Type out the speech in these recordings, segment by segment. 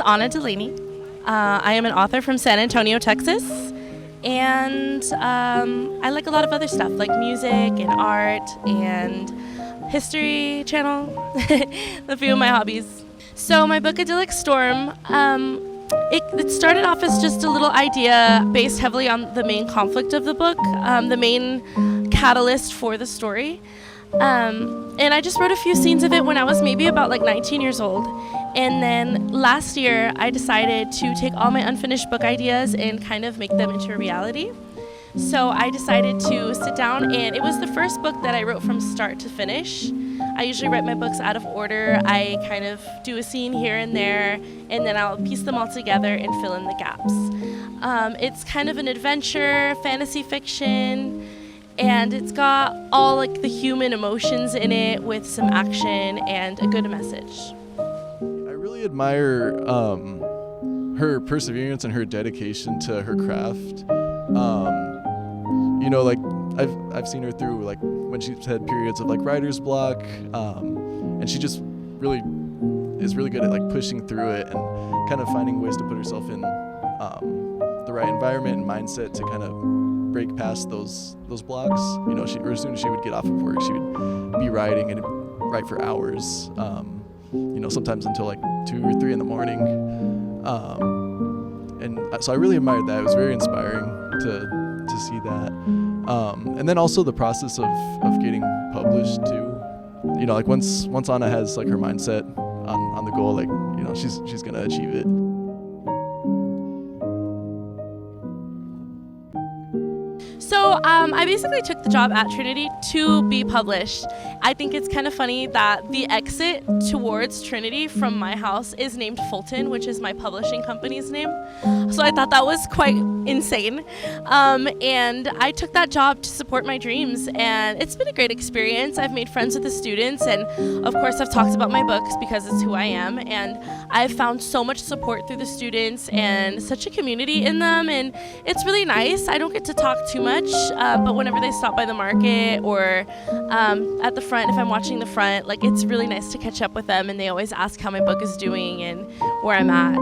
Ana Delaney. I am an author from San Antonio, Texas, and I like a lot of other stuff like music and art and History Channel, a few of my hobbies. So my book, Idyllic Storm, it started off as just a little idea based heavily on the main conflict of the book, the main catalyst for the story. And I just wrote a few scenes of it when I was maybe about 19 years old. And then last year, I decided to take all my unfinished book ideas and kind of make them into a reality. So I decided to sit down, and it was the first book that I wrote from start to finish. I usually write my books out of order. I kind of do a scene here and there, and then I'll piece them all together and fill in the gaps. It's kind of an adventure, fantasy fiction, and it's got all the human emotions in it with some action and a good message. I really admire her perseverance and her dedication to her craft. I've seen her through when she's had periods of writer's block, and she just really is really good at pushing through it and kind of finding ways to put herself in the right environment and mindset to kind of break past those blocks. As soon as she would get off of work, she would be writing and write for hours. Sometimes until 2 or 3 in the morning. And so I really admired that. It was very inspiring to see that. And then also the process of getting published too. Once Ana has her mindset on the goal, she's gonna achieve it. So I basically took the job at Trinity to be published. I think it's kind of funny that the exit towards Trinity from my house is named Fulton, which is my publishing company's name. So I thought that was quite insane. And I took that job to support my dreams, and it's been a great experience. I've made friends with the students, and of course I've talked about my books because it's who I am, and I've found so much support through the students and such a community in them, and it's really nice. I don't get to talk too much, but whenever they stop by the market or at the front, if I'm watching the front, it's really nice to catch up with them, and they always ask how my book is doing and where I'm at.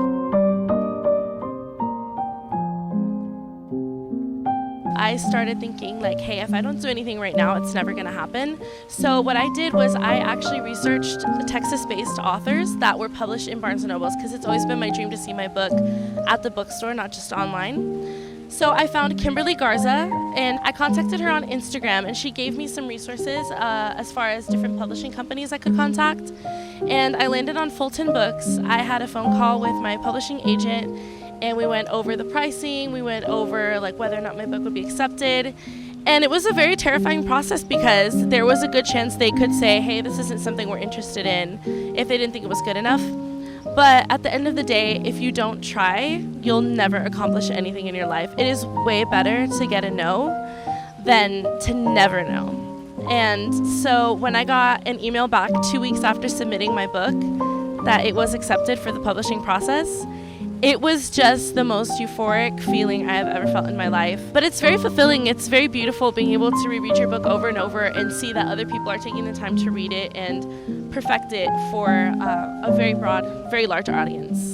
I started thinking hey, if I don't do anything right now, it's never going to happen. So what I did was I actually researched the Texas-based authors that were published in Barnes & Nobles, because it's always been my dream to see my book at the bookstore, not just online. So I found Kimberly Garza, and I contacted her on Instagram, and she gave me some resources as far as different publishing companies I could contact. And I landed on Fulton Books. I had a phone call with my publishing agent, and we went over the pricing, we went over whether or not my book would be accepted. And it was a very terrifying process because there was a good chance they could say, hey, this isn't something we're interested in, if they didn't think it was good enough. But at the end of the day, if you don't try, you'll never accomplish anything in your life. It is way better to get a no than to never know. And so when I got an email back 2 weeks after submitting my book that it was accepted for the publishing process, it was just the most euphoric feeling I have ever felt in my life. But it's very fulfilling. It's very beautiful being able to reread your book over and over and see that other people are taking the time to read it and perfect it for a very broad, very large audience.